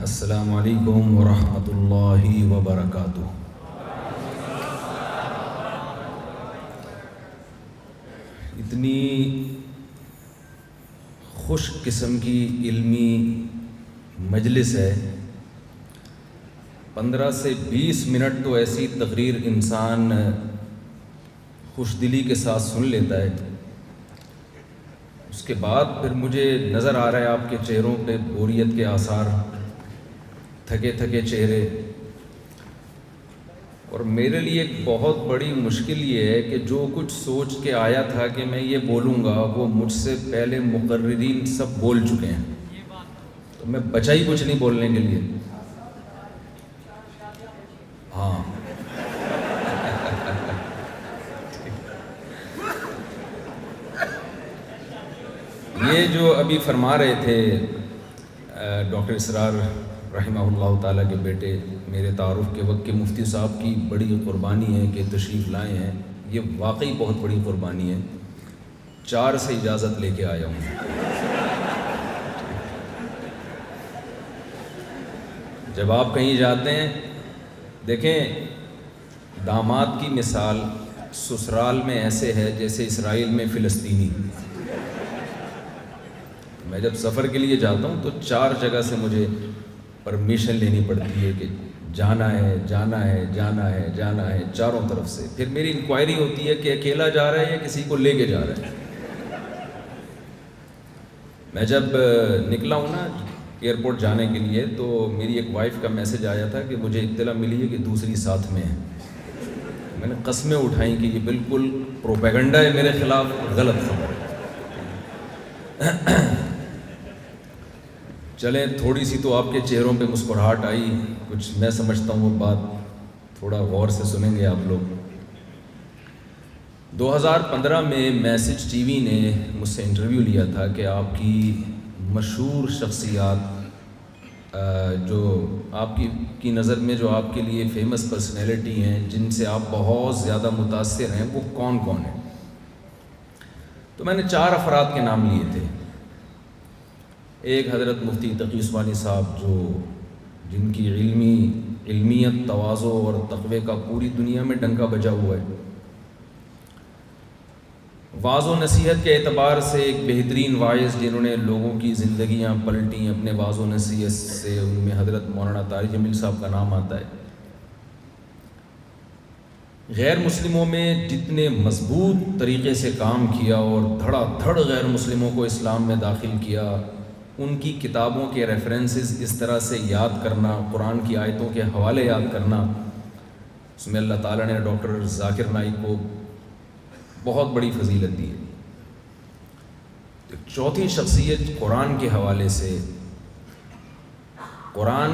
السلام علیکم ورحمۃ اللہ وبرکاتہ۔ اتنی خوش قسم کی علمی مجلس ہے، 15 سے 20 منٹ تو ایسی تقریر انسان خوش دلی کے ساتھ سن لیتا ہے، اس کے بعد پھر مجھے نظر آ رہا ہے آپ کے چہروں پہ بوریت کے آثار، تھکے تھکے چہرے، اور میرے لیے ایک بہت بڑی مشکل یہ ہے کہ جو کچھ سوچ کے آیا تھا کہ میں یہ بولوں گا وہ مجھ سے پہلے مقررین سب بول چکے ہیں، تو میں بچا ہی کچھ نہیں بولنے کے لیے۔ ہاں یہ جو ابھی فرما رہے تھے ڈاکٹر اسرار رحمہ اللہ تعالیٰ کے بیٹے، میرے تعارف کے وقت کے مفتی صاحب کی بڑی قربانی ہے کہ تشریف لائے ہیں، یہ واقعی بہت بڑی قربانی ہے۔ 4 سے اجازت لے کے آیا ہوں۔ جب آپ کہیں جاتے ہیں، دیکھیں داماد کی مثال سسرال میں ایسے ہے جیسے اسرائیل میں فلسطینی۔ میں جب سفر کے لیے جاتا ہوں تو 4 جگہ سے مجھے پرمیشن لینی پڑتی ہے کہ جانا ہے جانا ہے جانا ہے جانا ہے، چاروں طرف سے۔ پھر میری انکوائری ہوتی ہے کہ اکیلا جا رہا ہے یا کسی کو لے کے جا رہا ہے۔ میں جب نکلا ہوں نا ایئرپورٹ جانے کے لیے تو میری ایک وائف کا میسج آیا تھا کہ مجھے اطلاع ملی ہے کہ دوسری ساتھ میں ہے۔ میں نے قسمیں اٹھائیں کہ یہ بالکل پروپیگنڈا ہے میرے خلاف، غلط خبر ہے۔ چلیں تھوڑی سی تو آپ کے چہروں پہ مسکراہٹ آئی، کچھ میں سمجھتا ہوں وہ بات تھوڑا غور سے سنیں گے آپ لوگ۔ 2015 میں میسج ٹی وی نے مجھ سے انٹرویو لیا تھا کہ آپ کی مشہور شخصیات جو آپ کی نظر میں جو آپ کے لیے فیمس پرسنالٹی ہیں، جن سے آپ بہت زیادہ متاثر ہیں، وہ کون کون ہیں؟ تو میں نے 4 افراد کے نام لیے تھے۔ ایک حضرت مفتی تقی عثمانی صاحب، جن کی علمیت، تواضع اور تقوی کا پوری دنیا میں ڈنکا بجا ہوا ہے۔ واعظ و نصیحت کے اعتبار سے ایک بہترین واعظ، جنہوں نے لوگوں کی زندگیاں پلٹیں اپنے واعظ و نصیحت سے، ان میں حضرت مولانا طارق جمیل صاحب کا نام آتا ہے۔ غیر مسلموں میں جتنے مضبوط طریقے سے کام کیا اور دھڑا دھڑ غیر مسلموں کو اسلام میں داخل کیا، ان کی کتابوں کے ریفرنسز اس طرح سے یاد کرنا، قرآن کی آیتوں کے حوالے یاد کرنا، اس میں اللہ تعالیٰ نے ڈاکٹر ذاکر نائک کو بہت بڑی فضیلت دی ہے۔ چوتھی شخصیت قرآن کے حوالے سے، قرآن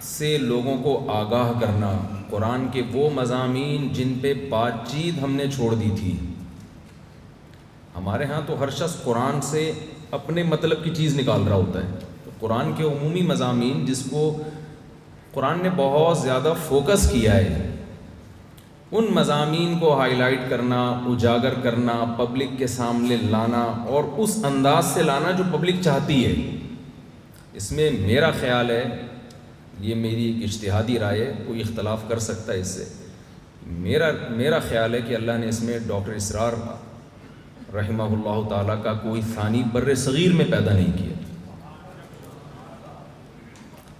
سے لوگوں کو آگاہ کرنا، قرآن کے وہ مضامین جن پہ بات چیت ہم نے چھوڑ دی تھی۔ ہمارے ہاں تو ہر شخص قرآن سے اپنے مطلب کی چیز نکال رہا ہوتا ہے، تو قرآن کے عمومی مضامین جس کو قرآن نے بہت زیادہ فوکس کیا ہے، ان مضامین کو ہائی لائٹ کرنا، اجاگر کرنا، پبلک کے سامنے لانا، اور اس انداز سے لانا جو پبلک چاہتی ہے۔ اس میں میرا خیال ہے، یہ میری ایک اجتہادی رائے ہے، کوئی اختلاف کر سکتا ہے اس سے، میرا خیال ہے کہ اللہ نے اس میں ڈاکٹر اسرار رحمہ اللہ تعالیٰ کا کوئی ثانی بر صغیر میں پیدا نہیں کیا۔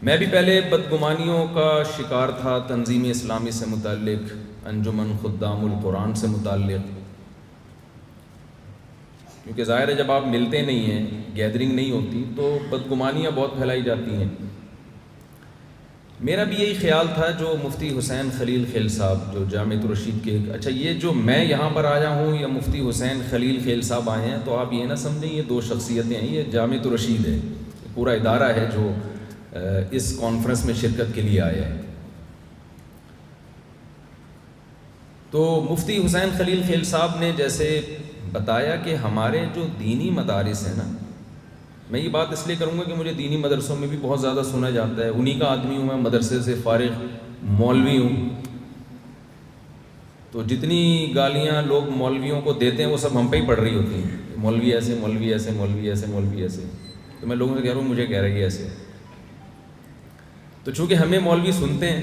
میں بھی پہلے بدگمانیوں کا شکار تھا، تنظیم اسلامی سے متعلق، انجمن خدام القرآن سے متعلق، کیونکہ ظاہر ہے جب آپ ملتے نہیں ہیں، گیدرنگ نہیں ہوتی، تو بدگمانیاں بہت پھیلائی جاتی ہیں۔ میرا بھی یہی خیال تھا جو مفتی حسین خلیل خیل صاحب، جو جامعۃ الرشید کے، اچھا یہ جو میں یہاں پر آیا ہوں یا مفتی حسین خلیل خیل صاحب آئے ہیں، تو آپ یہ نہ سمجھیں یہ 2 شخصیتیں ہیں، یہ جامعۃ الرشید ہے، پورا ادارہ ہے جو اس کانفرنس میں شرکت کے لیے آیا ہے۔ تو مفتی حسین خلیل خیل صاحب نے جیسے بتایا کہ ہمارے جو دینی مدارس ہیں نا، میں یہ بات اس لیے کروں گا کہ مجھے دینی مدرسوں میں بھی بہت زیادہ سنا جاتا ہے، انہی کا آدمی ہوں میں، مدرسے سے فارغ مولوی ہوں، تو جتنی گالیاں لوگ مولویوں کو دیتے ہیں وہ سب ہم پہ ہی پڑ رہی ہوتی ہیں، مولوی ایسے، مولوی ایسے، مولوی ایسے، مولوی ایسے، تو میں لوگوں سے کہہ رہا ہوں مجھے کہہ رہی ہے ایسے۔ تو چونکہ ہمیں مولوی سنتے ہیں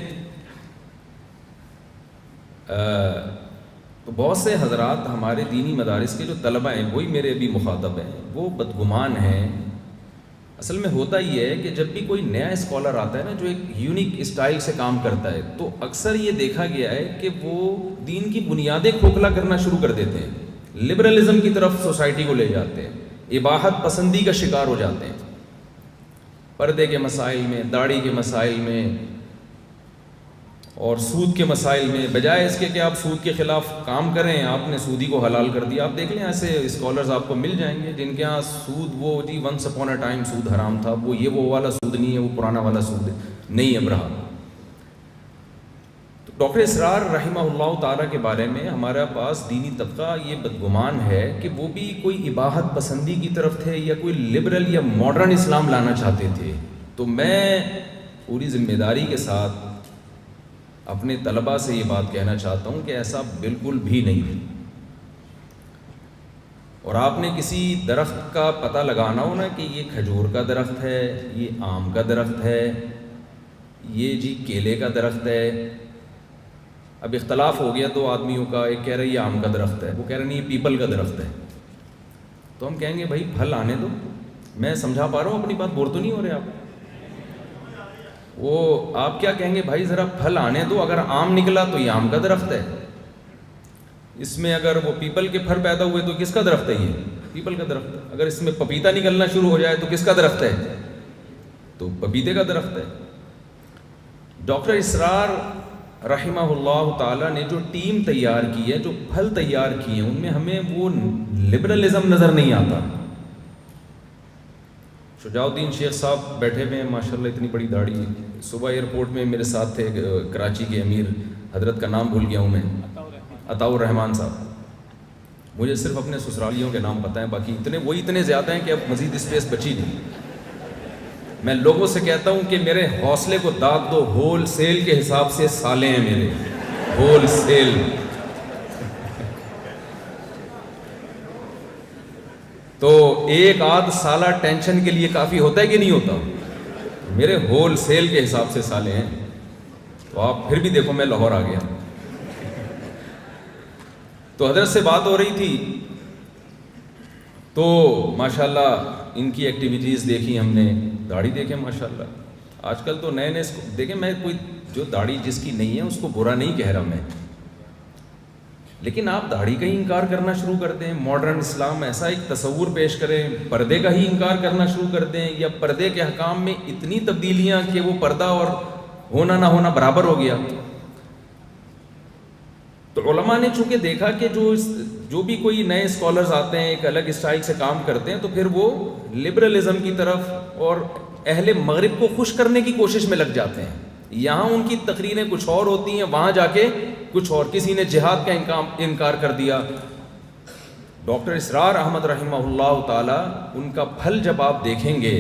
تو بہت سے حضرات ہمارے دینی مدارس کے جو طلبہ ہیں وہی میرے بھی مخاطب ہیں، وہ بدگمان ہیں۔ اصل میں ہوتا یہ ہے کہ جب بھی کوئی نیا اسکالر آتا ہے نا جو ایک یونیک اسٹائل سے کام کرتا ہے، تو اکثر یہ دیکھا گیا ہے کہ وہ دین کی بنیادیں کھوکھلا کرنا شروع کر دیتے ہیں، لبرلزم کی طرف سوسائٹی کو لے جاتے ہیں، اباحت پسندی کا شکار ہو جاتے ہیں، پردے کے مسائل میں، داڑھی کے مسائل میں اور سود کے مسائل میں، بجائے اس کے کہ آپ سود کے خلاف کام کریں، آپ نے سودی کو حلال کر دیا۔ آپ دیکھ لیں ایسے اسکالرز آپ کو مل جائیں گے جن کے ہاں سود وہ جی ونس اپون اے ٹائم سود حرام تھا، وہ والا سود نہیں ہے، وہ پرانا والا سود نہیں اب رہا۔ تو ڈاکٹر اسرار رحمہ اللہ تعالیٰ کے بارے میں ہمارا پاس دینی طبقہ یہ بدگمان ہے کہ وہ بھی کوئی اباحت پسندی کی طرف تھے یا کوئی لبرل یا ماڈرن اسلام لانا چاہتے تھے۔ تو میں پوری ذمہ داری کے ساتھ اپنے طلباء سے یہ بات کہنا چاہتا ہوں کہ ایسا بالکل بھی نہیں۔ اور آپ نے کسی درخت کا پتہ لگانا ہو نا کہ یہ کھجور کا درخت ہے، یہ آم کا درخت ہے، یہ جی کیلے کا درخت ہے۔ اب اختلاف ہو گیا دو آدمیوں کا، ایک کہہ رہا ہے یہ آم کا درخت ہے، وہ کہہ رہے نہیں یہ پیپل کا درخت ہے۔ تو ہم کہیں گے بھائی پھل آنے دو، میں سمجھا پا رہا ہوں اپنی بات، بور تو نہیں ہو رہے آپ؟ وہ آپ کیا کہیں گے بھائی ذرا پھل آنے دو، اگر آم نکلا تو یہ آم کا درخت ہے، اس میں اگر وہ پیپل کے پھل پیدا ہوئے تو کس کا درخت ہے؟ یہ پیپل کا درخت ہے۔ اگر اس میں پپیتا نکلنا شروع ہو جائے تو کس کا درخت ہے؟ تو پپیتے کا درخت ہے۔ ڈاکٹر اسرار رحمہ اللہ تعالیٰ نے جو ٹیم تیار کی ہے، جو پھل تیار کیے ہیں، ان میں ہمیں وہ لبرلزم نظر نہیں آتا۔ شجاع الدین شیخ صاحب بیٹھے ہوئے ہیں ماشاءاللہ، اتنی بڑی داڑھی، صبح ایئرپورٹ میں میرے ساتھ تھے کراچی کے امیر، حضرت کا نام بھول گیا ہوں میں، عطاء الرحمان صاحب۔ مجھے صرف اپنے سسرالیوں کے نام پتہ ہیں، باقی اتنے زیادہ ہیں کہ اب مزید اسپیس بچی نہیں۔ میں لوگوں سے کہتا ہوں کہ میرے حوصلے کو داد دو، ہول سیل کے حساب سے سالے ہیں میرے، ہول سیل۔ تو ایک آدھ سالہ ٹینشن کے لیے کافی ہوتا ہے کہ نہیں ہوتا؟ میرے ہول سیل کے حساب سے سالے ہیں۔ تو آپ پھر بھی دیکھو میں لاہور آ گیا۔ تو حضرت سے بات ہو رہی تھی تو ماشاءاللہ ان کی ایکٹیویٹیز دیکھی ہم نے، داڑھی دیکھیں ماشاءاللہ۔ آج کل تو نئے دیکھیں، میں کوئی جو داڑھی جس کی نہیں ہے اس کو برا نہیں کہہ رہا میں، لیکن آپ داڑھی کا ہی انکار کرنا شروع کر دیں، ماڈرن اسلام ایسا ایک تصور پیش کریں، پردے کا ہی انکار کرنا شروع کر دیں، یا پردے کے احکام میں اتنی تبدیلیاں کہ وہ پردہ اور ہونا نہ ہونا برابر ہو گیا۔ تو علماء نے چونکہ دیکھا کہ جو بھی کوئی نئے اسکالرز آتے ہیں ایک الگ اسٹائل سے کام کرتے ہیں، تو پھر وہ لبرلزم کی طرف اور اہل مغرب کو خوش کرنے کی کوشش میں لگ جاتے ہیں۔ یہاں ان کی تقریریں کچھ اور ہوتی ہیں، وہاں جا کے کچھ اور۔ کسی نے جہاد کا انکار کر دیا۔ ڈاکٹر اسرار احمد رحمہ اللہ تعالی، ان کا پھل جب آپ دیکھیں گے،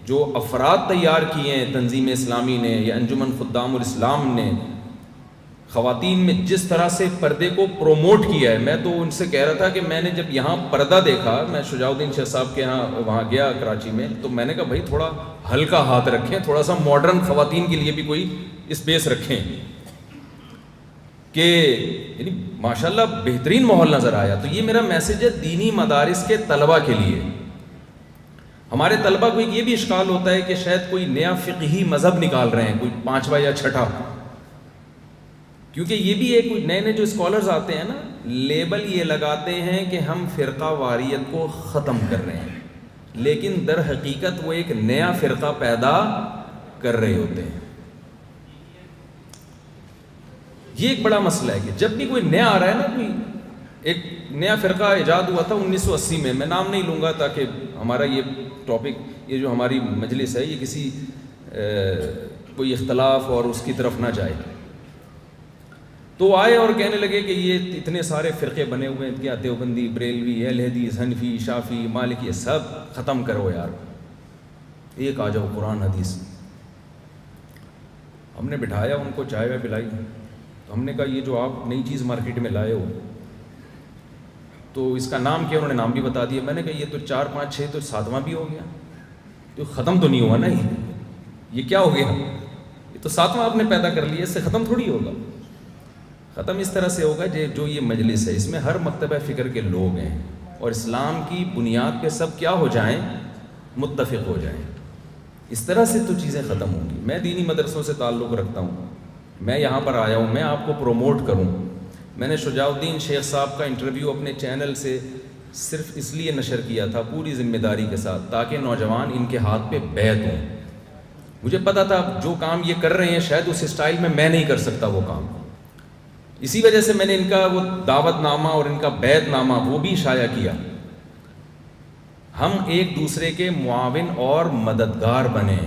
جو افراد تیار کیے ہیں تنظیم اسلامی نے یا انجمن خدام الاسلام نے، خواتین میں جس طرح سے پردے کو پروموٹ کیا ہے، میں تو ان سے کہہ رہا تھا کہ میں نے جب یہاں پردہ دیکھا، میں شجاع الدین شیخ صاحب کے یہاں وہاں گیا کراچی میں، تو میں نے کہا بھائی تھوڑا ہلکا ہاتھ رکھیں، تھوڑا سا ماڈرن خواتین کے لیے بھی کوئی اسپیس رکھیں، کہ یعنی ماشاءاللہ بہترین ماحول نظر آیا۔ تو یہ میرا میسیج ہے دینی مدارس کے طلبہ کے لیے۔ ہمارے طلبہ کو یہ بھی اشکال ہوتا ہے کہ شاید کوئی نیا فقہی مذہب نکال رہے ہیں، کوئی پانچواں یا چھٹا، کیونکہ یہ بھی ایک نئے جو اسکالرز آتے ہیں نا، لیبل یہ لگاتے ہیں کہ ہم فرقہ واریت کو ختم کر رہے ہیں، لیکن در حقیقت وہ ایک نیا فرقہ پیدا کر رہے ہوتے ہیں۔ یہ ایک بڑا مسئلہ ہے کہ جب بھی کوئی نیا آ رہا ہے نا، کوئی ایک نیا فرقہ ایجاد ہوا تھا 1980 میں نام نہیں لوں گا تاکہ ہمارا یہ ٹاپک، یہ جو ہماری مجلس ہے، یہ کسی کوئی اختلاف اور اس کی طرف نہ جائے۔ تو آئے اور کہنے لگے کہ یہ اتنے سارے فرقے بنے ہوئے ہیں، کیا دیوبندی، بریلوی، اہل حدیث، حنفی، شافعی، مالکی، سب ختم کرو یار، ایک آ جاؤ قرآن حدیث۔ ہم نے بٹھایا ان کو، چائے وائے پلائی، تو ہم نے کہا یہ جو آپ نئی چیز مارکیٹ میں لائے ہو تو اس کا نام کیا؟ انہوں نے نام بھی بتا دیا۔ میں نے کہا یہ تو 4 5 6 تو 7واں بھی ہو گیا، تو ختم تو نہیں ہوا نا، یہ کیا ہو گیا؟ تو ساتواں آپ نے پیدا کر لیا، اس سے ختم تھوڑی ہوگا. ختم اس طرح سے ہوگا جو یہ مجلس ہے اس میں ہر مکتبہ فکر کے لوگ ہیں اور اسلام کی بنیاد پہ سب کیا ہو جائیں، متفق ہو جائیں. اس طرح سے تو چیزیں ختم ہوں گی. میں دینی مدرسوں سے تعلق رکھتا ہوں، میں یہاں پر آیا ہوں، میں آپ کو پروموٹ کروں. میں نے شجاع الدین شیخ صاحب کا انٹرویو اپنے چینل سے صرف اس لیے نشر کیا تھا پوری ذمہ داری کے ساتھ تاکہ نوجوان ان کے ہاتھ پہ بیعت ہوں. مجھے پتا تھا جو کام یہ کر رہے ہیں شاید اس اسٹائل میں نہیں کر سکتا وہ کام. اسی وجہ سے میں نے ان کا وہ دعوت نامہ اور ان کا بیعت نامہ وہ بھی شائع کیا. ہم ایک دوسرے کے معاون اور مددگار بنیں،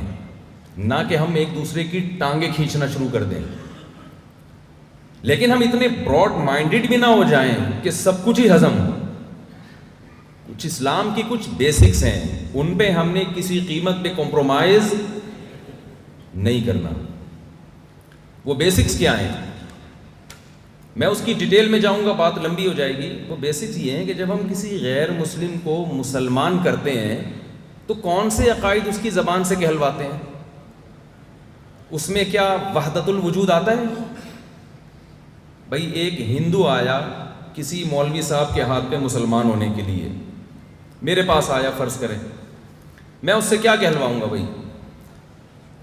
نہ کہ ہم ایک دوسرے کی ٹانگیں کھینچنا شروع کر دیں. لیکن ہم اتنے براڈ مائنڈڈ بھی نہ ہو جائیں کہ سب کچھ ہی ہضم ہو. کچھ اسلام کی کچھ بیسکس ہیں، ان پہ ہم نے کسی قیمت پہ کمپرومائز نہیں کرنا. وہ بیسکس کیا ہیں؟ میں اس کی ڈیٹیل میں جاؤں گا، بات لمبی ہو جائے گی. وہ بیسکس یہ ہیں کہ جب ہم کسی غیر مسلم کو مسلمان کرتے ہیں تو کون سے عقائد اس کی زبان سے کہلواتے ہیں؟ اس میں کیا وحدت الوجود آتا ہے؟ بھائی ایک ہندو آیا کسی مولوی صاحب کے ہاتھ پہ مسلمان ہونے کے لیے، میرے پاس آیا فرض کریں، میں اس سے کیا کہلواؤں گا؟ بھائی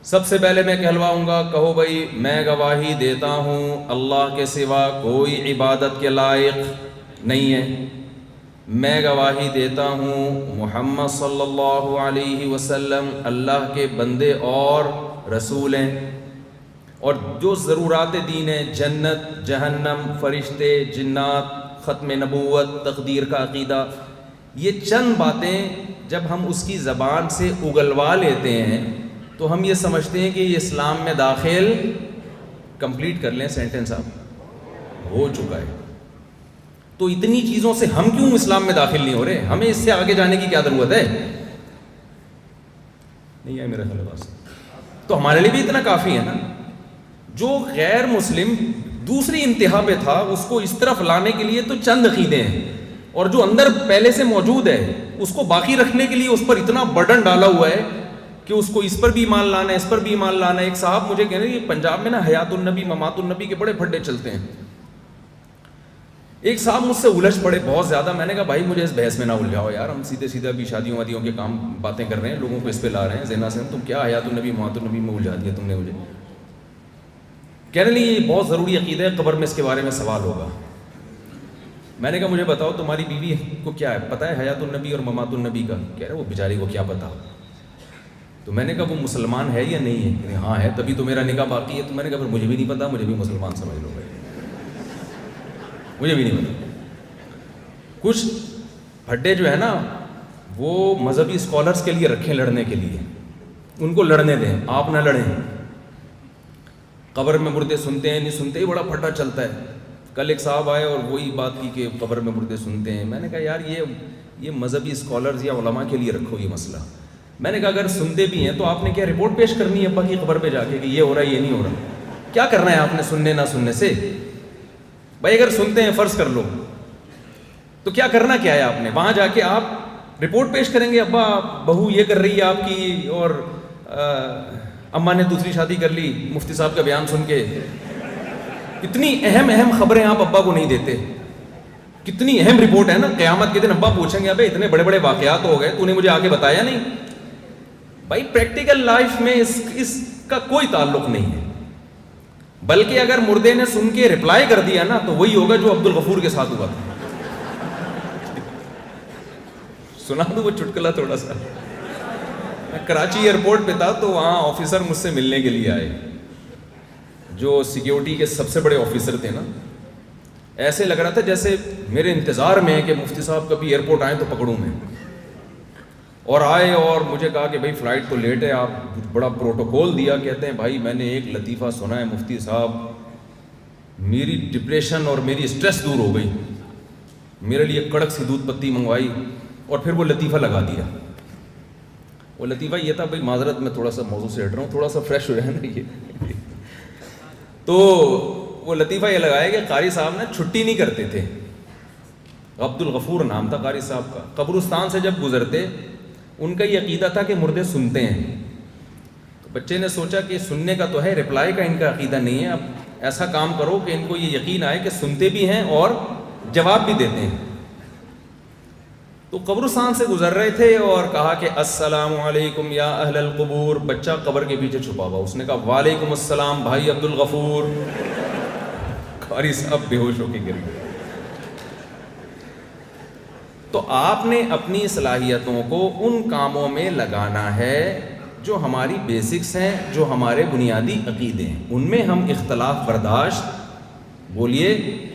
سب سے پہلے میں کہلواؤں گا، کہو بھائی میں گواہی دیتا ہوں اللہ کے سوا کوئی عبادت کے لائق نہیں ہے، میں گواہی دیتا ہوں محمد صلی اللہ علیہ وسلم اللہ کے بندے اور رسول ہیں، اور جو ضرورات دین ہیں، جنت، جہنم، فرشتے، جنات، ختم نبوت، تقدیر کا عقیدہ، یہ چند باتیں جب ہم اس کی زبان سے اگلوا لیتے ہیں تو ہم یہ سمجھتے ہیں کہ یہ اسلام میں داخل کمپلیٹ کر لیں، سینٹنس آپ ہو چکا ہے. تو اتنی چیزوں سے ہم کیوں اسلام میں داخل نہیں ہو رہے؟ ہمیں اس سے آگے جانے کی کیا ضرورت ہے؟ نہیں ہے میرا خیال سے تو ہمارے لیے بھی اتنا کافی ہے نا. جو غیر مسلم دوسری انتہا پہ تھا اس کو اس طرف لانے کے لیے تو چند عقیدے ہیں، اور جو اندر پہلے سے موجود ہے اس کو باقی رکھنے کے لیے اس پر اتنا برڈن ڈالا ہوا ہے کہ اس کو اس پر بھی ایمان لانا ہے، اس پر بھی ایمان لانا ہے. ایک صاحب مجھے کہہ رہے ہیں پنجاب میں نا حیات النبی ممات النبی کے بڑے پھڈے چلتے ہیں. ایک صاحب مجھ سے الجھ پڑے بہت زیادہ. میں نے کہا بھائی مجھے اس بحث میں نہ الجھاؤ یار، ہم سیدھے سیدھے ابھی شادیوں وادیوں کے کام باتیں کر رہے ہیں، لوگوں کو اس پہ لا رہے ہیں زنا سے، تم کیا حیات النبی ممات النبی میں الجھا دیا تم نے مجھے. کہنے لگے یہ بہت ضروری عقیدہ ہے، قبر میں اس کے بارے میں سوال ہوگا. میں نے کہا مجھے بتاؤ تمہاری بیوی کو کیا ہے پتہ ہے حیات النبی اور ممات النبی کا؟ کہہ رہے وہ بیچاری کو کیا پتا. تو میں نے کہا وہ مسلمان ہے یا نہیں ہے؟ کہ ہاں ہے، تبھی تو میرا نکاح باقی ہے. تو میں نے کہا پھر مجھے بھی نہیں پتا، مجھے بھی مسلمان سمجھ لو بھائی، مجھے بھی نہیں پتا. کچھ پھڈے جو ہے نا وہ مذہبی اسکالرس کے لیے رکھیں لڑنے کے لیے، ان کو لڑنے دیں، آپ نہ لڑیں. قبر میں مردے سنتے ہیں نہیں سنتے ہی بڑا پھڈا چلتا ہے. کل ایک صاحب آئے اور وہی بات کی کہ قبر میں مردے سنتے ہیں. میں نے کہا یار یہ مذہبی اسکالرز یا علماء کے لیے رکھو یہ مسئلہ. میں نے کہا اگر سنتے بھی ہیں تو آپ نے کیا رپورٹ پیش کرنی ہے ابا کی قبر پہ جا کے کہ یہ ہو رہا ہے یہ نہیں ہو رہا؟ کیا کرنا ہے آپ نے سننے نہ سننے سے؟ بھائی اگر سنتے ہیں فرض کر لو تو کیا کرنا کیا ہے آپ نے؟ وہاں جا کے آپ رپورٹ پیش کریں گے ابا بہو یہ کر رہی ہے آپ کی، اور اماں نے دوسری شادی کر لی مفتی صاحب کا بیان سن کے. کتنی اہم خبریں آپ ابا کو نہیں دیتے، کتنی اہم رپورٹ ہے نا. قیامت کے دن ابا پوچھیں گے ابے اتنے بڑے بڑے واقعات ہو گئے تو نے مجھے آگے بتایا نہیں. بھائی پریکٹیکل لائف میں اس کا کوئی تعلق نہیں ہے. بلکہ اگر مردے نے سن کے رپلائی کر دیا نا تو وہی ہوگا جو عبد الغفور کے ساتھ ہوا تھا. سنا دو وہ چٹکلا تھوڑا سا. میں کراچی ایئرپورٹ پہ تھا تو وہاں آفیسر مجھ سے ملنے کے لیے آئے، جو سیکیورٹی کے سب سے بڑے آفیسر تھے نا. ایسے لگ رہا تھا جیسے میرے انتظار میں ہے کہ مفتی صاحب کبھی ایئرپورٹ آئیں تو پکڑوں میں. اور آئے اور مجھے کہا کہ بھائی فلائٹ تو لیٹ ہے، آپ بڑا پروٹوکول دیا. کہتے ہیں بھائی میں نے ایک لطیفہ سنا ہے مفتی صاحب، میری ڈپریشن اور میری اسٹریس دور ہو گئی. میرے لیے کڑک سی دودھ پتی منگوائی اور پھر وہ لطیفہ لگا دیا. وہ لطیفہ یہ تھا بھائی معذرت میں تھوڑا سا موضوع سے ہٹ رہا ہوں، تھوڑا سا فریش ہو جائے نا یہ. تو وہ لطیفہ یہ لگایا کہ قاری صاحب نا چھٹی نہیں کرتے تھے. عبد الغفور نام تھا قاری صاحب کا. قبرستان سے جب گزرتے ان کا یہ عقیدہ تھا کہ مردے سنتے ہیں. تو بچے نے سوچا کہ سننے کا تو ہے، رپلائی کا ان کا عقیدہ نہیں ہے، اب ایسا کام کرو کہ ان کو یہ یقین آئے کہ سنتے بھی ہیں اور جواب بھی دیتے ہیں۔ تو قبرستان سے گزر رہے تھے اور کہا کہ السلام علیکم یا اہل القبور، بچہ قبر کے پیچھے چھپا ہوا، اس نے کہا وعلیکم السلام بھائی عبد الغفور، قاری صاحب بے ہوش ہو کے گر گئے۔ تو آپ نے اپنی صلاحیتوں کو ان کاموں میں لگانا ہے جو ہماری بیسکس ہیں، جو ہمارے بنیادی عقیدے ہیں، ان میں ہم اختلاف برداشت بولیے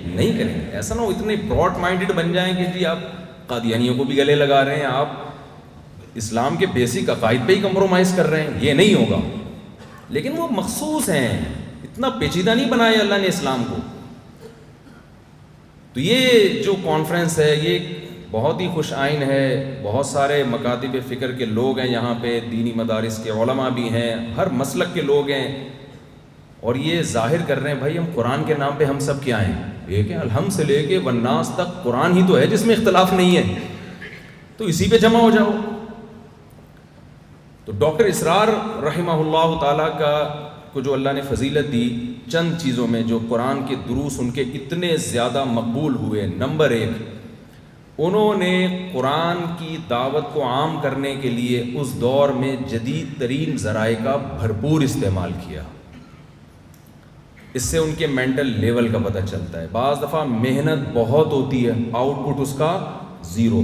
نہیں کریں گے۔ ایسا نہ ہو اتنے براڈ مائنڈڈ بن جائیں کہ جی آپ قادیانیوں کو بھی گلے لگا رہے ہیں، آپ اسلام کے بیسک عقائد پہ ہی کمپرومائز کر رہے ہیں، یہ نہیں ہوگا۔ لیکن وہ مخصوص ہیں، اتنا پیچیدہ نہیں بنایا اللہ نے اسلام کو۔ تو یہ جو کانفرنس ہے یہ بہت ہی خوش آئین ہے، بہت سارے مکاتب فکر کے لوگ ہیں یہاں پہ، دینی مدارس کے علماء بھی ہیں، ہر مسلک کے لوگ ہیں، اور یہ ظاہر کر رہے ہیں بھائی ہم قرآن کے نام پہ ہم سب کیا ہیں، ایک ہے، الحمد سے لے کے والناس تک قرآن ہی تو ہے جس میں اختلاف نہیں ہے، تو اسی پہ جمع ہو جاؤ۔ تو ڈاکٹر اسرار رحمہ اللہ تعالیٰ کو جو اللہ نے فضیلت دی چند چیزوں میں، جو قرآن کے دروس ان کے اتنے زیادہ مقبول ہوئے، نمبر 1، انہوں نے قرآن کی دعوت کو عام کرنے کے لیے اس دور میں جدید ترین ذرائع کا بھرپور استعمال کیا۔ اس سے ان کے مینٹل لیول کا پتہ چلتا ہے۔ بعض دفعہ محنت بہت ہوتی ہے، آؤٹ پٹ اس کا 0۔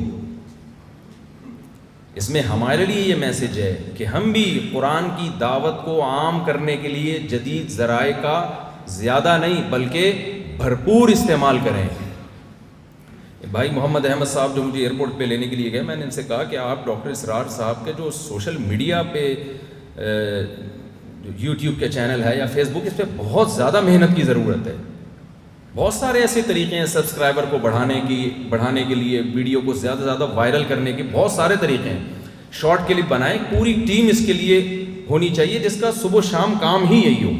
اس میں ہمارے لیے یہ میسج ہے کہ ہم بھی قرآن کی دعوت کو عام کرنے کے لیے جدید ذرائع کا زیادہ نہیں بلکہ بھرپور استعمال کریں۔ بھائی محمد احمد صاحب جو مجھے ایئرپورٹ پہ لینے کے لیے گئے، میں نے ان سے کہا کہ آپ ڈاکٹر اسرار صاحب کے جو سوشل میڈیا پہ یوٹیوب کے چینل ہے یا فیس بک، اس پہ بہت زیادہ محنت کی ضرورت ہے۔ بہت سارے ایسے طریقے ہیں سبسکرائبر کو بڑھانے کے لیے، ویڈیو کو زیادہ سے زیادہ وائرل کرنے کے بہت سارے طریقے ہیں۔ شارٹ کلپ بنائیں، پوری ٹیم اس کے لیے ہونی چاہیے جس کا صبح و شام کام ہی یہی ہو۔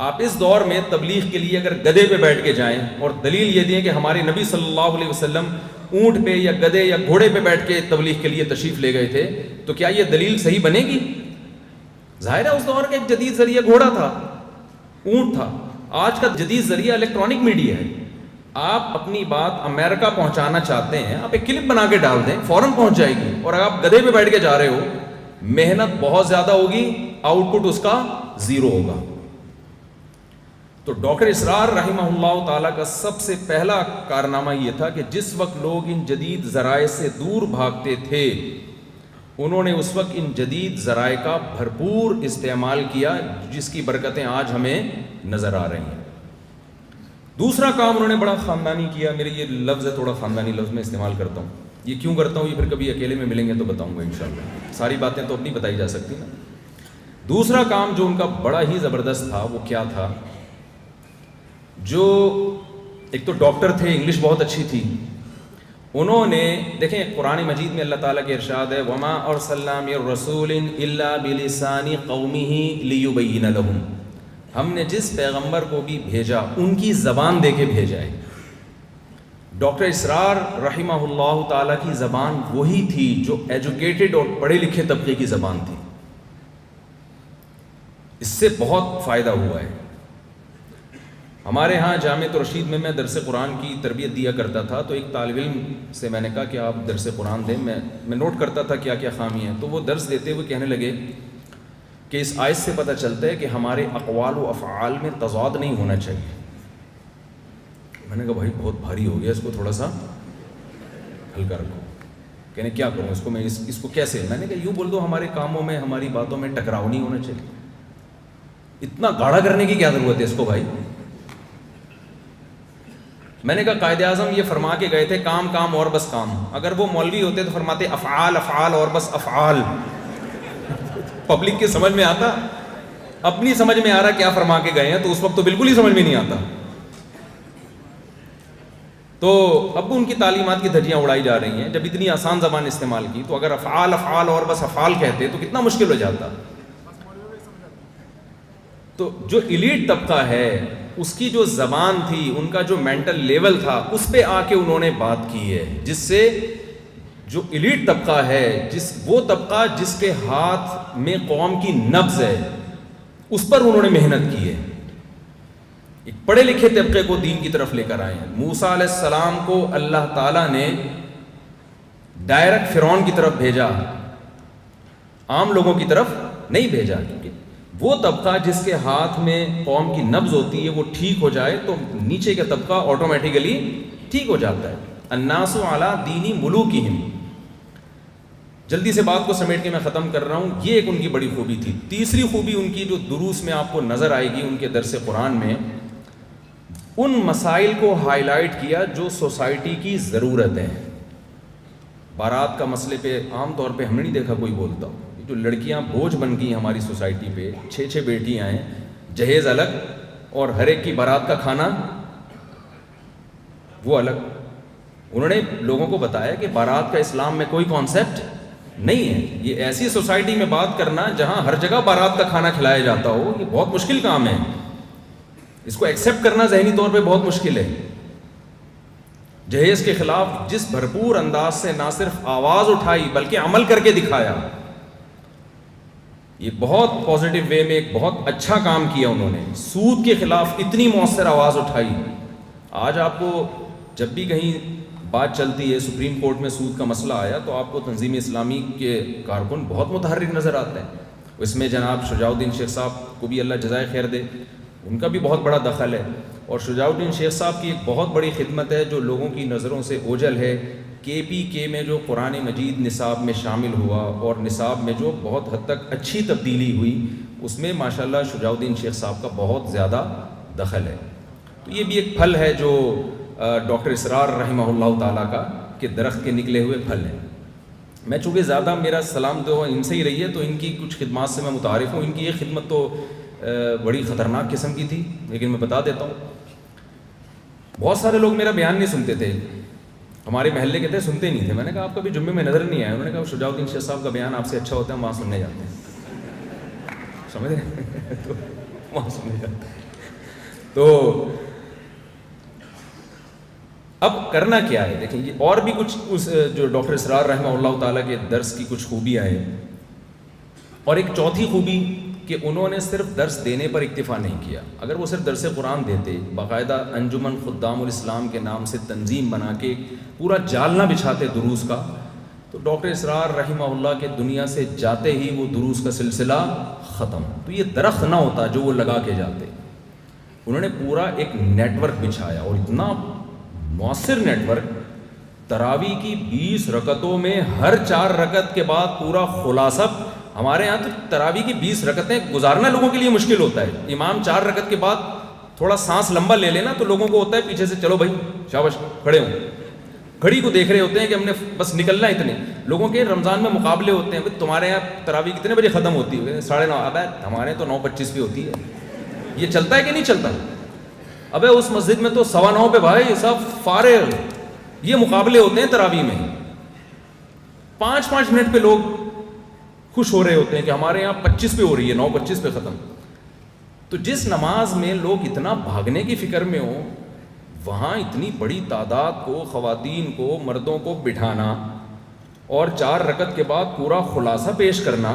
آپ اس دور میں تبلیغ کے لیے اگر گدھے پہ بیٹھ کے جائیں اور دلیل یہ دیں کہ ہمارے نبی صلی اللہ علیہ وسلم اونٹ پہ یا گدھے یا گھوڑے پہ بیٹھ کے تبلیغ کے لیے تشریف لے گئے تھے، تو کیا یہ دلیل صحیح بنے گی؟ ظاہر ہے اس دور کا ایک جدید ذریعہ گھوڑا تھا، اونٹ تھا۔ آج کا جدید ذریعہ الیکٹرانک میڈیا ہے۔ آپ اپنی بات امریکہ پہنچانا چاہتے ہیں، آپ ایک کلپ بنا کے ڈال دیں، فوراً پہنچ جائے گی۔ اور اگر آپ گدھے پہ بیٹھ کے جا رہے ہو، محنت بہت زیادہ ہوگی، آؤٹ پٹ اس کا 0 ہوگا۔ تو ڈاکٹر اسرار رحمہ اللہ تعالیٰ کا سب سے پہلا کارنامہ یہ تھا کہ جس وقت لوگ ان جدید ذرائع سے دور بھاگتے تھے، انہوں نے اس وقت ان جدید ذرائع کا بھرپور استعمال کیا، جس کی برکتیں آج ہمیں نظر آ رہی ہیں۔ دوسرا کام انہوں نے بڑا خاندانی کیا، میرے یہ لفظ ہے تھوڑا خاندانی لفظ میں استعمال کرتا ہوں، یہ کیوں کرتا ہوں یہ پھر کبھی اکیلے میں ملیں گے تو بتاؤں گا انشاءاللہ، ساری باتیں تو اپنی بتائی جا سکتی نا۔ دوسرا کام جو ان کا بڑا ہی زبردست تھا وہ کیا تھا، جو ایک تو ڈاکٹر تھے، انگلش بہت اچھی تھی، انہوں نے دیکھیں قرآن مجید میں اللہ تعالیٰ کے ارشاد ہے وَمَا أَرْسَلْنَا مِن رَسُولٍ إِلَّا بِلِسَانِ قَوْمِهِ لِيُبَيِّنَ لَهُمْ، ہم نے جس پیغمبر کو بھی بھیجا ان کی زبان دے کے بھیجا ہے۔ ڈاکٹر اسرار رحمہ اللہ تعالیٰ کی زبان وہی تھی جو ایجوکیٹڈ اور پڑھے لکھے طبقے کی زبان تھی۔ اس سے بہت فائدہ ہوا ہے۔ ہمارے ہاں جامعۃ الرشید میں درس قرآن کی تربیت دیا کرتا تھا، تو ایک طالب علم سے میں نے کہا کہ آپ درس قرآن دیں، میں نوٹ کرتا تھا کیا کیا خامی ہیں، تو وہ درس دیتے ہوئے کہنے لگے کہ اس آیت سے پتہ چلتا ہے کہ ہمارے اقوال و افعال میں تضاد نہیں ہونا چاہیے۔ میں نے کہا بھائی بہت بھاری ہو گیا، اس کو تھوڑا سا ہلکا رکھو۔ کہنے کیا کروں اس کو، میں اس کو کیسے؟ میں نے کہا یوں بول دو ہمارے کاموں میں ہماری باتوں میں ٹکراؤ نہیں ہونا چاہیے۔ اتنا گاڑھا کرنے کی کیا ضرورت ہے اس کو بھائی؟ میں نے کہا قائد اعظم یہ فرما کے گئے تھے کام کام اور بس کام، اگر وہ مولوی ہوتے تو فرماتے افعال افعال اور بس افعال۔ پبلک کے سمجھ میں آتا؟ اپنی سمجھ میں آ رہا کیا فرما کے گئے ہیں، تو اس وقت تو بالکل ہی سمجھ میں نہیں آتا۔ تو اب ان کی تعلیمات کی دھجیاں اڑائی جا رہی ہیں۔ جب اتنی آسان زبان استعمال کی تو اگر افعال افعال اور بس افعال کہتے تو کتنا مشکل ہو جاتا۔ تو جو ایلیٹ طبقہ ہے اس کی جو زبان تھی، ان کا جو مینٹل لیول تھا، اس پہ آ کے انہوں نے بات کی ہے، جس سے جو ایلیٹ طبقہ ہے، وہ طبقہ جس کے ہاتھ میں قوم کی نبض ہے اس پر انہوں نے محنت کی ہے. ایک پڑھے لکھے طبقے کو دین کی طرف لے کر آئے ہیں. موسیٰ علیہ السلام کو اللہ تعالیٰ نے ڈائریکٹ فرعون کی طرف بھیجا, عام لوگوں کی طرف نہیں بھیجا, کیونکہ وہ طبقہ جس کے ہاتھ میں قوم کی نبض ہوتی ہے وہ ٹھیک ہو جائے تو نیچے کا طبقہ آٹومیٹیکلی ٹھیک ہو جاتا ہے. الناس علی دین ملوکہم. جلدی سے بات کو سمیٹ کے میں ختم کر رہا ہوں. یہ ایک ان کی بڑی خوبی تھی. تیسری خوبی ان کی جو دروس میں آپ کو نظر آئے گی ان کے درس قرآن میں, ان مسائل کو ہائی لائٹ کیا جو سوسائٹی کی ضرورت ہے. بارات کا مسئلے پہ عام طور پہ ہم نے نہیں دیکھا کوئی بولتا. جو لڑکیاں بوجھ بن گئی ہماری سوسائٹی پہ, 6 بیٹیاں ہیں, جہیز الگ اور ہر ایک کی بارات کا کھانا وہ الگ. انہوں نے لوگوں کو بتایا کہ بارات کا اسلام میں کوئی کانسیپٹ نہیں ہے. یہ ایسی سوسائٹی میں بات کرنا جہاں ہر جگہ بارات کا کھانا کھلایا جاتا ہو, یہ بہت مشکل کام ہے. اس کو ایکسیپٹ کرنا ذہنی طور پہ بہت مشکل ہے. جہیز کے خلاف جس بھرپور انداز سے نہ صرف آواز اٹھائی بلکہ عمل کر کے دکھایا, یہ بہت پازیٹیو وے میں ایک بہت اچھا کام کیا انہوں نے. سود کے خلاف اتنی مؤثر آواز اٹھائی. آج آپ کو جب بھی کہیں بات چلتی ہے, سپریم کورٹ میں سود کا مسئلہ آیا, تو آپ کو تنظیم اسلامی کے کارکن بہت متحرک نظر آتے ہیں. اس میں جناب شجاع الدین شیخ صاحب کو بھی اللہ جزائے خیر دے, ان کا بھی بہت بڑا دخل ہے. اور شجاع الدین شیخ صاحب کی ایک بہت بڑی خدمت ہے جو لوگوں کی نظروں سے اوجھل ہے. KPK میں جو قرآن مجید نصاب میں شامل ہوا اور نصاب میں جو بہت حد تک اچھی تبدیلی ہوئی, اس میں ماشاءاللہ شجاع الدین شیخ صاحب کا بہت زیادہ دخل ہے. تو یہ بھی ایک پھل ہے جو ڈاکٹر اسرار رحمہ اللہ تعالیٰ کا کہ درخت کے نکلے ہوئے پھل ہیں. میں چونکہ زیادہ میرا سلام تو ان سے ہی رہی ہے, تو ان کی کچھ خدمات سے میں متعارف ہوں. ان کی یہ خدمت تو بڑی خطرناک قسم کی تھی, لیکن میں بتا دیتا ہوں. بہت سارے لوگ میرا بیان نہیں سنتے تھے, ہمارے محلے کے تھے, سنتے نہیں تھے. میں نے کہا آپ کبھی جمعے میں نظر نہیں آئے. انہوں نے کہا شجاع الدین شیخ صاحب کا بیان آپ سے اچھا ہوتا ہے, ہم وہاں سننے جاتے ہیں. سمجھ رہے ہیں؟ تو وہاں سننے جاتے ہیں. تو اب کرنا کیا ہے دیکھیں, یہ اور بھی کچھ اس جو ڈاکٹر اسرار رحمہ اللہ تعالیٰ کے درس کی کچھ خوبیاں ہیں. اور ایک چوتھی خوبی کہ انہوں نے صرف درس دینے پر اکتفا نہیں کیا. اگر وہ صرف درس قرآن دیتے, باقاعدہ انجمن خدام الاسلام کے نام سے تنظیم بنا کے پورا جال نہ بچھاتے دروس کا, تو ڈاکٹر اسرار رحمہ اللہ کے دنیا سے جاتے ہی وہ دروس کا سلسلہ ختم. تو یہ درخت نہ ہوتا جو وہ لگا کے جاتے. انہوں نے پورا ایک نیٹ ورک بچھایا, اور اتنا مؤثر نیٹ ورک. تراویح کی 20 رکعتوں میں ہر 4 رکعت کے بعد پورا خلاصہ. ہمارے ہاں تو تراویح کی 20 رکعتیں گزارنا لوگوں کے لیے مشکل ہوتا ہے. امام 4 رکعت کے بعد تھوڑا سانس لمبا لے لینا تو لوگوں کو ہوتا ہے پیچھے سے چلو بھائی شاباش کھڑے ہوں. گھڑی کو دیکھ رہے ہوتے ہیں کہ ہم نے بس نکلنا. اتنے لوگوں کے رمضان میں مقابلے ہوتے ہیں, تمہارے یہاں تراویح کتنے بجے ختم ہوتی ہے؟ 9:30. اب ہمارے تو 9:25 پہ ہوتی ہے. یہ چلتا ہے کہ نہیں چلتا؟ ابے اس مسجد میں تو 9:15 پہ بھائی سب فارغ. یہ مقابلے ہوتے ہیں تراویح میں. 5-5 منٹ پہ لوگ خوش ہو رہے ہوتے ہیں کہ ہمارے یہاں 25 پہ ہو رہی ہے, 9:25 پہ ختم. تو جس نماز میں لوگ اتنا بھاگنے کی فکر میں ہوں, وہاں اتنی بڑی تعداد کو, خواتین کو, مردوں کو بٹھانا اور 4 رکعت کے بعد پورا خلاصہ پیش کرنا,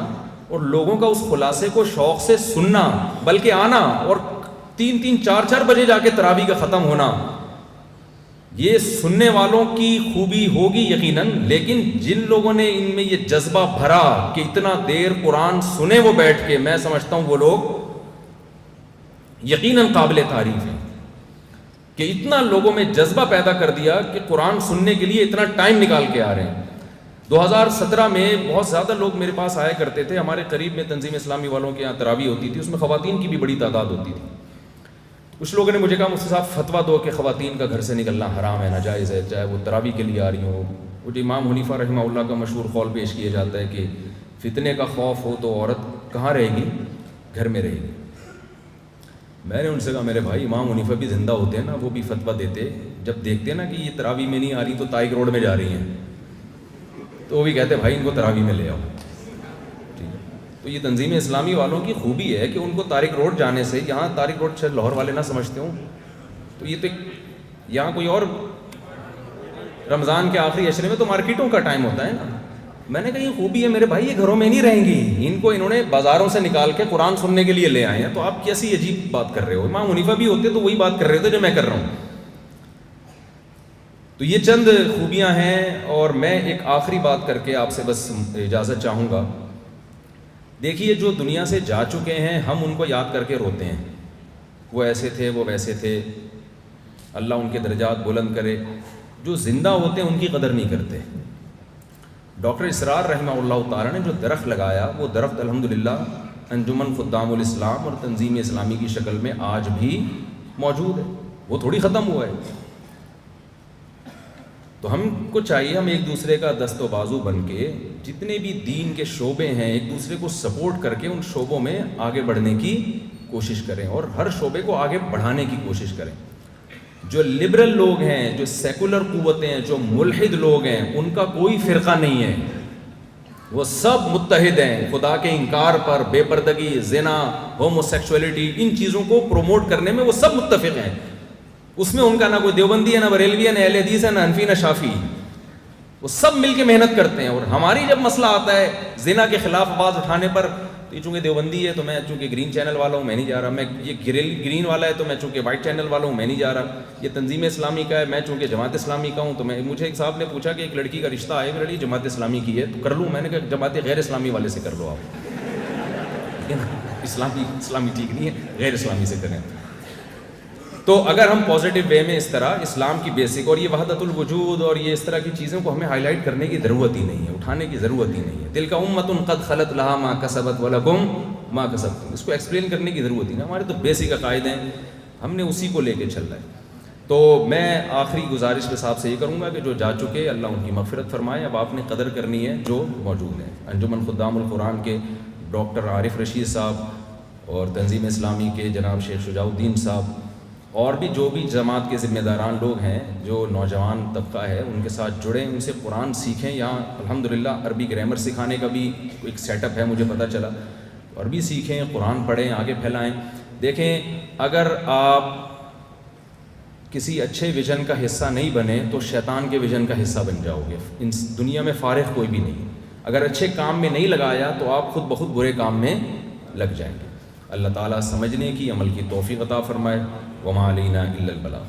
اور لوگوں کا اس خلاصے کو شوق سے سننا, بلکہ آنا, اور 3-3, 4-4 بجے جا کے تراویح کا ختم ہونا. یہ سننے والوں کی خوبی ہوگی یقیناً, لیکن جن لوگوں نے ان میں یہ جذبہ بھرا کہ اتنا دیر قرآن سنے وہ بیٹھ کے, میں سمجھتا ہوں وہ لوگ یقیناً قابل تعریف ہیں کہ اتنا لوگوں میں جذبہ پیدا کر دیا کہ قرآن سننے کے لیے اتنا ٹائم نکال کے آ رہے ہیں. 2017 میں بہت زیادہ لوگ میرے پاس آیا کرتے تھے. ہمارے قریب میں تنظیم اسلامی والوں کے یہاں تراویح ہوتی تھی, اس میں خواتین کی بھی بڑی تعداد ہوتی تھی. کچھ لوگوں نے مجھے کہا مفتی صاحب فتویٰ دو کہ خواتین کا گھر سے نکلنا حرام ہے, ناجائز ہے, چاہے وہ تراویح کے لیے آ رہی ہوں. وہ جو امام حنیفہ رحمہ اللہ کا مشہور قول پیش کیا جاتا ہے کہ فتنے کا خوف ہو تو عورت کہاں رہے گی؟ گھر میں رہے گی. میں نے ان سے کہا میرے بھائی امام حنیفہ بھی زندہ ہوتے ہیں نا, وہ بھی فتویٰ دیتے. جب دیکھتے نا کہ یہ تراویح میں نہیں آ رہی تو طائق روڈ میں جا رہی ہیں, تو وہ بھی کہتے بھائی ان کو تراویح میں لے آؤ. تو یہ تنظیم اسلامی والوں کی خوبی ہے کہ ان کو طارق روڈ جانے سے, یہاں طارق روڈ شاید لاہور والے نہ سمجھتے ہوں, تو یہ تو یہاں کوئی اور رمضان کے آخری عشرے میں تو مارکیٹوں کا ٹائم ہوتا ہے نا, میں نے کہا یہ خوبی ہے میرے بھائی، یہ گھروں میں نہیں رہیں گی، ان کو انہوں نے بازاروں سے نکال کے قرآن سننے کے لیے لے آئے ہیں، تو آپ کیسی عجیب بات کر رہے ہو؟ امام حنیفہ بھی ہوتے تو وہی بات کر رہے تھے جو میں کر رہا ہوں۔ تو یہ چند خوبیاں ہیں، اور میں ایک آخری بات کر کے آپ سے بس اجازت چاہوں گا۔ دیکھیے جو دنیا سے جا چکے ہیں ہم ان کو یاد کر کے روتے ہیں، وہ ایسے تھے، وہ ویسے تھے، اللہ ان کے درجات بلند کرے۔ جو زندہ ہوتے ہیں ان کی قدر نہیں کرتے۔ ڈاکٹر اسرار رحمہ اللہ تعالیٰ نے جو درخت لگایا، وہ درخت الحمدللہ انجمن خدام الاسلام اور تنظیم اسلامی کی شکل میں آج بھی موجود ہے، وہ تھوڑی ختم ہوا ہے۔ تو ہم کو چاہیے ہم ایک دوسرے کا دست و بازو بن کے جتنے بھی دین کے شعبے ہیں ایک دوسرے کو سپورٹ کر کے ان شعبوں میں آگے بڑھنے کی کوشش کریں، اور ہر شعبے کو آگے بڑھانے کی کوشش کریں۔ جو لبرل لوگ ہیں، جو سیکولر قوتیں ہیں، جو ملحد لوگ ہیں، ان کا کوئی فرقہ نہیں ہے، وہ سب متحد ہیں خدا کے انکار پر، بے پردگی، زنا، ہومو سیکسولیٹی، ان چیزوں کو پروموٹ کرنے میں وہ سب متفق ہیں۔ اس میں ان کا نہ کوئی دیوبندی ہے، نہ بریلوی ہے، نہ اہل حدیث ہے، نہ حنفی، نہ شافعی، وہ سب مل کے محنت کرتے ہیں۔ اور ہماری جب مسئلہ آتا ہے زنا کے خلاف آواز اٹھانے پر، تو یہ چونکہ دیوبندی ہے تو میں چونکہ گرین چینل والا ہوں میں نہیں جا رہا، میں یہ گرین والا ہے تو میں چونکہ وائٹ چینل والا ہوں میں نہیں جا رہا، یہ تنظیم اسلامی کا ہے میں چونکہ جماعت اسلامی کا ہوں تو میں، مجھے ایک صاحب نے پوچھا کہ ایک لڑکی کا رشتہ ہے، میری لڑکی جماعت اسلامی کی ہے تو کر لوں؟ میں نے کہا جماعت غیر اسلامی والے سے کر لو آپ، اسلامی ٹھیک نہیں ہے، غیر اسلامی سے کریں۔ تو اگر ہم پازیٹیو وے میں اس طرح اسلام کی بیسک اور یہ وحدت الوجود اور یہ اس طرح کی چیزوں کو ہمیں ہائی لائٹ کرنے کی ضرورت ہی نہیں ہے، اٹھانے کی ضرورت ہی نہیں ہے۔ تلک امۃ قد خلت لہا ما کسبت ولکم ما کسبتم، اس کو ایکسپلین کرنے کی ضرورت ہی نہیں، ہمارے تو بیسک عقائد ہیں، ہم نے اسی کو لے کے چل رہا ہے۔ تو میں آخری گزارش کے حساب سے یہ کروں گا کہ جو جا چکے اللہ ان کی مغفرت فرمائے، اب آپ نے قدر کرنی ہے جو موجود ہیں۔ انجمن خدام القرآن کے ڈاکٹر عارف رشید صاحب اور تنظیم اسلامی کے جناب شیخ شجاع الدین صاحب اور بھی جو بھی جماعت کے ذمہ داران لوگ ہیں، جو نوجوان طبقہ ہے، ان کے ساتھ جڑیں، ان سے قرآن سیکھیں۔ یہاں الحمدللہ عربی گرامر سکھانے کا بھی ایک سیٹ اپ ہے، مجھے پتہ چلا، عربی سیکھیں، قرآن پڑھیں، آگے پھیلائیں۔ دیکھیں اگر آپ کسی اچھے ویژن کا حصہ نہیں بنے تو شیطان کے ویژن کا حصہ بن جاؤ گے۔ ان دنیا میں فارغ کوئی بھی نہیں، اگر اچھے کام میں نہیں لگایا تو آپ خود بخود برے کام میں لگ جائیں گے۔ اللہ تعالیٰ سمجھنے کی، عمل کی توفیق عطا فرمائے۔ وما علینا الا البلاغ۔